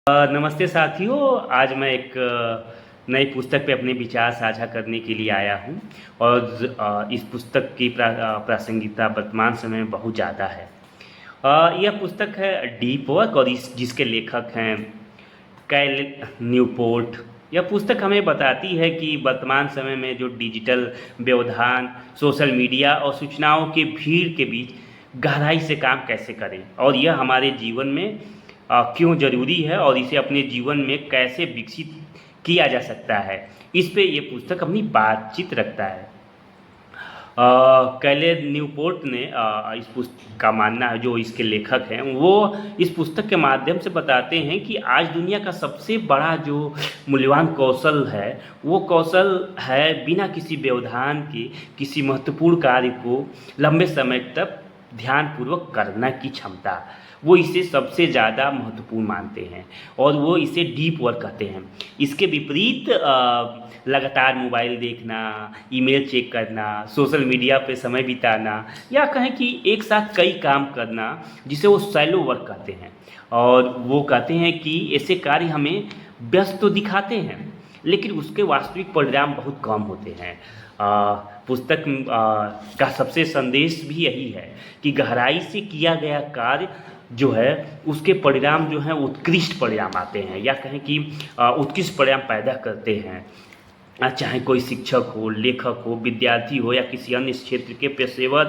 नमस्ते साथियों। आज मैं एक नई पुस्तक पे अपने विचार साझा करने के लिए आया हूँ और इस पुस्तक की प्रासंगिकता वर्तमान समय में बहुत ज़्यादा है। यह पुस्तक है डीप वर्क और इस जिसके लेखक हैं कैल न्यूपोर्ट। यह पुस्तक हमें बताती है कि वर्तमान समय में जो डिजिटल व्यवधान, सोशल मीडिया और सूचनाओं की भीड़ के बीच गहराई से काम कैसे करें और यह हमारे जीवन में क्यों ज़रूरी है और इसे अपने जीवन में कैसे विकसित किया जा सकता है। इस पे ये पुस्तक अपनी बातचीत रखता है। कैले न्यूपोर्ट ने इस पुस्तक का मानना है, जो इसके लेखक हैं वो इस पुस्तक के माध्यम से बताते हैं कि आज दुनिया का सबसे बड़ा जो मूल्यवान कौशल है वो कौशल है बिना किसी व्यवधान के किसी महत्वपूर्ण कार्य को लंबे समय तक ध्यानपूर्वक करने की क्षमता। वो इसे सबसे ज़्यादा महत्वपूर्ण मानते हैं और वो इसे डीप वर्क कहते हैं। इसके विपरीत लगातार मोबाइल देखना, ईमेल चेक करना, सोशल मीडिया पे समय बिताना या कहें कि एक साथ कई काम करना, जिसे वो शैलो वर्क कहते हैं। और वो कहते हैं कि ऐसे कार्य हमें व्यस्त तो दिखाते हैं लेकिन उसके वास्तविक परिणाम बहुत कम होते हैं। पुस्तक का सबसे संदेश भी यही है कि गहराई से किया गया कार्य जो है उसके परिणाम जो हैं उत्कृष्ट परिणाम आते हैं या कहें कि उत्कृष्ट परिणाम पैदा करते हैं। चाहे कोई शिक्षक हो, लेखक हो, विद्यार्थी हो या किसी अन्य क्षेत्र के पेशेवर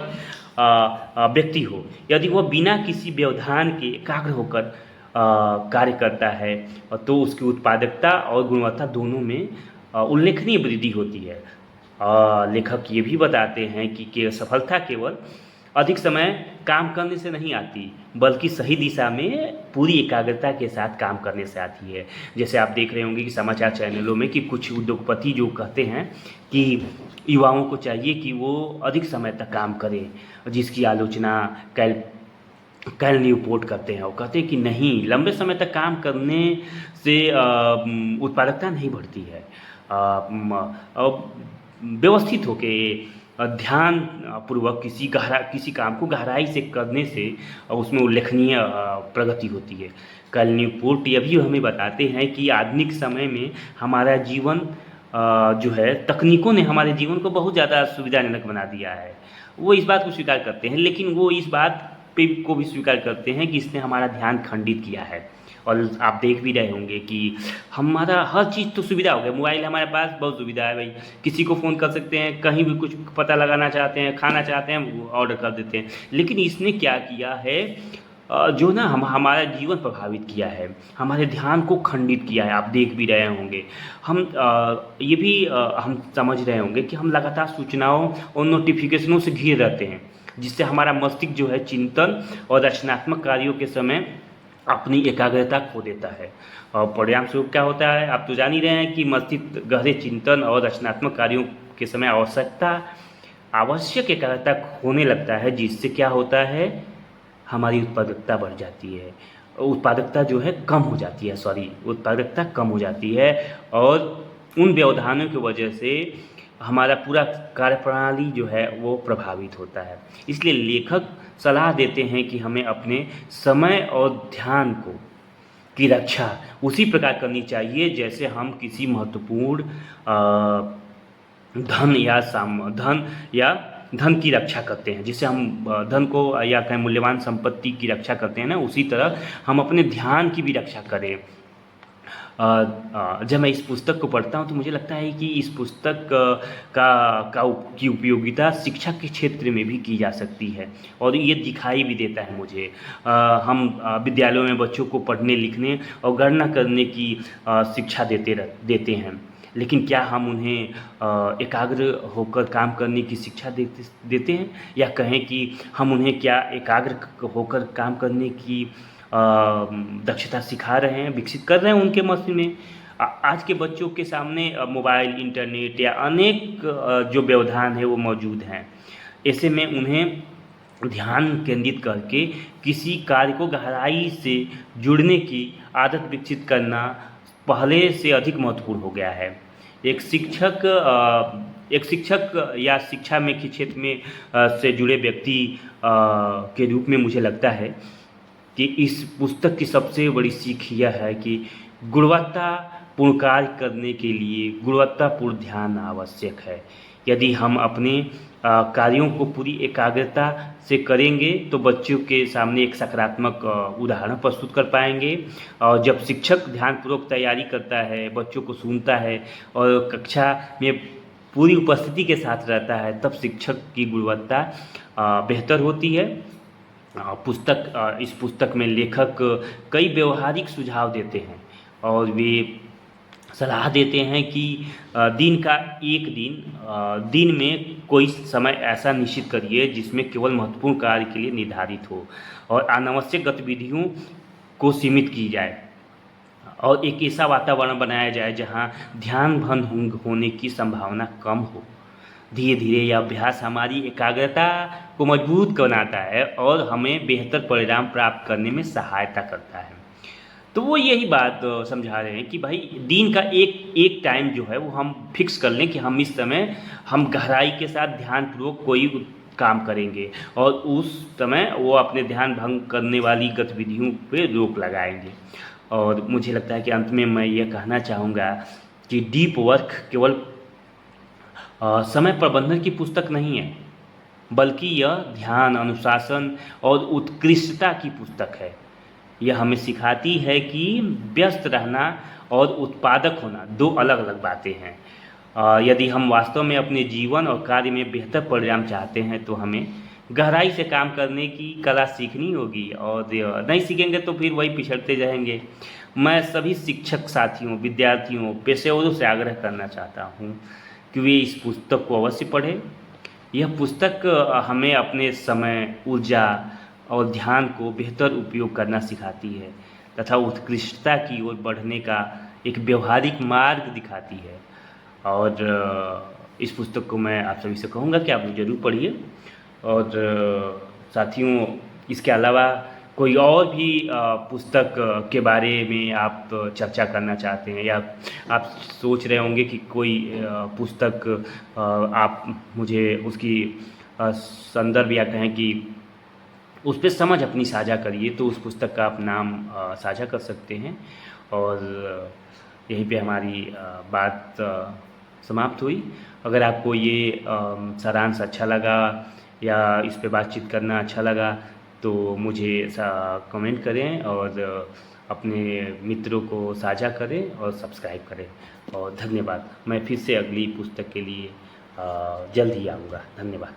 व्यक्ति हो, यदि वह बिना किसी व्यवधान के एकाग्र होकर कार्य करता है तो उसकी उत्पादकता और गुणवत्ता दोनों में उल्लेखनीय वृद्धि होती है। लेखक ये भी बताते हैं कि सफलता केवल अधिक समय काम करने से नहीं आती बल्कि सही दिशा में पूरी एकाग्रता के साथ काम करने से आती है। जैसे आप देख रहे होंगे कि समाचार चैनलों में कि कुछ उद्योगपति जो कहते हैं कि युवाओं को चाहिए कि वो अधिक समय तक काम करें, जिसकी आलोचना कैल न्यूपोर्ट करते हैं। वो कहते हैं कि नहीं, लंबे समय तक काम करने से उत्पादकता नहीं बढ़ती है। व्यवस्थित होके ध्यान पूर्वक किसी काम को गहराई से करने से उसमें उल्लेखनीय प्रगति होती है। कैल न्यूपोर्ट यह भी हमें बताते हैं कि आधुनिक समय में हमारा जीवन जो है तकनीकों ने हमारे जीवन को बहुत ज़्यादा सुविधाजनक बना दिया है। वो इस बात को स्वीकार करते हैं लेकिन वो इस बात पे को भी स्वीकार करते हैं कि इसने हमारा ध्यान खंडित किया है। और आप देख भी रहे होंगे कि हमारा हर चीज़ तो सुविधा हो गया, मोबाइल हमारे पास बहुत सुविधा है भाई। किसी को फ़ोन कर सकते हैं, कहीं भी कुछ पता लगाना चाहते हैं, खाना चाहते हैं, ऑर्डर कर देते हैं। लेकिन इसने क्या किया है, जो ना हमारा जीवन प्रभावित किया है, हमारे ध्यान को खंडित किया है। आप देख भी रहे होंगे, हम ये भी हम समझ रहे होंगे कि हम लगातार सूचनाओं और नोटिफिकेशनों से घिरे रहते हैं, जिससे हमारा मस्तिष्क जो है चिंतन और रचनात्मक कार्यों के समय अपनी एकाग्रता खो देता है। और परिणाम स्वरूप क्या होता है, आप तो जान ही रहे हैं कि मस्तिष्क गहरे चिंतन और रचनात्मक कार्यों के समय आवश्यक एकाग्रता खोने लगता है, जिससे क्या होता है, हमारी उत्पादकता बढ़ जाती है। उत्पादकता जो है कम हो जाती है, उत्पादकता कम हो जाती है और उन व्यवधानों की वजह से हमारा पूरा कार्यप्रणाली जो है वो प्रभावित होता है। इसलिए लेखक सलाह देते हैं कि हमें अपने समय और ध्यान की रक्षा उसी प्रकार करनी चाहिए जैसे हम किसी महत्वपूर्ण धन की रक्षा करते हैं। जिससे हम धन को या कहें मूल्यवान संपत्ति की रक्षा करते हैं ना, उसी तरह हम अपने ध्यान की भी रक्षा करें। जब मैं इस पुस्तक को पढ़ता हूँ तो मुझे लगता है कि इस पुस्तक की उपयोगिता शिक्षा के क्षेत्र में भी की जा सकती है और ये दिखाई भी देता है मुझे। हम विद्यालयों में बच्चों को पढ़ने लिखने और गणना करने की शिक्षा देते हैं, लेकिन क्या हम उन्हें एकाग्र होकर काम करने की शिक्षा देते हैं या कहें कि हम उन्हें क्या एकाग्र होकर काम करने की दक्षता सिखा रहे हैं, विकसित कर रहे हैं उनके मस्तिष्क में। आज के बच्चों के सामने मोबाइल, इंटरनेट या अनेक जो व्यवधान है वो मौजूद हैं। ऐसे में उन्हें ध्यान केंद्रित करके किसी कार्य को गहराई से जुड़ने की आदत विकसित करना पहले से अधिक महत्वपूर्ण हो गया है। एक शिक्षक या शिक्षा के क्षेत्र में से जुड़े व्यक्ति के रूप में मुझे लगता है कि इस पुस्तक की सबसे बड़ी सीख यह है कि गुणवत्तापूर्ण कार्य करने के लिए गुणवत्तापूर्ण ध्यान आवश्यक है। यदि हम अपने कार्यों को पूरी एकाग्रता से करेंगे तो बच्चों के सामने एक सकारात्मक उदाहरण प्रस्तुत कर पाएंगे। और जब शिक्षक ध्यानपूर्वक तैयारी करता है, बच्चों को सुनता है और कक्षा में पूरी उपस्थिति के साथ रहता है, तब शिक्षक की गुणवत्ता बेहतर होती है। इस पुस्तक में लेखक कई व्यवहारिक सुझाव देते हैं और वे सलाह देते हैं कि दिन में कोई समय ऐसा निश्चित करिए जिसमें केवल महत्वपूर्ण कार्य के लिए निर्धारित हो और अनावश्यक गतिविधियों को सीमित की जाए और एक ऐसा वातावरण बनाया जाए जहां ध्यान भंग होने की संभावना कम हो। धीरे धीरे यह अभ्यास हमारी एकाग्रता को मजबूत बनाता है और हमें बेहतर परिणाम प्राप्त करने में सहायता करता है। तो वो यही बात समझा रहे हैं कि भाई दिन का एक टाइम जो है वो हम फिक्स कर लें कि हम इस समय हम गहराई के साथ ध्यानपूर्वक कोई काम करेंगे और उस समय वो अपने ध्यान भंग करने वाली गतिविधियों पे रोक लगाएंगे। और मुझे लगता है कि अंत में मैं ये कहना चाहूँगा कि डीप वर्क केवल समय प्रबंधन की पुस्तक नहीं है, बल्कि यह ध्यान, अनुशासन और उत्कृष्टता की पुस्तक है। यह हमें सिखाती है कि व्यस्त रहना और उत्पादक होना दो अलग अलग बातें हैं। यदि हम वास्तव में अपने जीवन और कार्य में बेहतर परिणाम चाहते हैं तो हमें गहराई से काम करने की कला सीखनी होगी और नहीं सीखेंगे तो फिर वही पिछड़ते रहेंगे। मैं सभी शिक्षक साथियों, विद्यार्थियों, पेशेवरों से आग्रह करना चाहता हूँ कि वे इस पुस्तक को अवश्य पढ़ें। यह पुस्तक हमें अपने समय, ऊर्जा और ध्यान को बेहतर उपयोग करना सिखाती है तथा उत्कृष्टता की ओर बढ़ने का एक व्यवहारिक मार्ग दिखाती है। और इस पुस्तक को मैं आप सभी से कहूँगा कि आप ज़रूर पढ़िए। और साथियों, इसके अलावा कोई और भी पुस्तक के बारे में आप चर्चा करना चाहते हैं या आप सोच रहे होंगे कि कोई पुस्तक आप मुझे उसकी संदर्भ या कहें कि उस पर समझ अपनी साझा करिए, तो उस पुस्तक का आप नाम साझा कर सकते हैं। और यहीं पे हमारी बात समाप्त हुई। अगर आपको ये सारांश अच्छा लगा या इस पे बातचीत करना अच्छा लगा तो मुझे कमेंट करें और अपने मित्रों को साझा करें और सब्सक्राइब करें। और धन्यवाद। मैं फिर से अगली पुस्तक के लिए जल्द ही आऊँगा। धन्यवाद।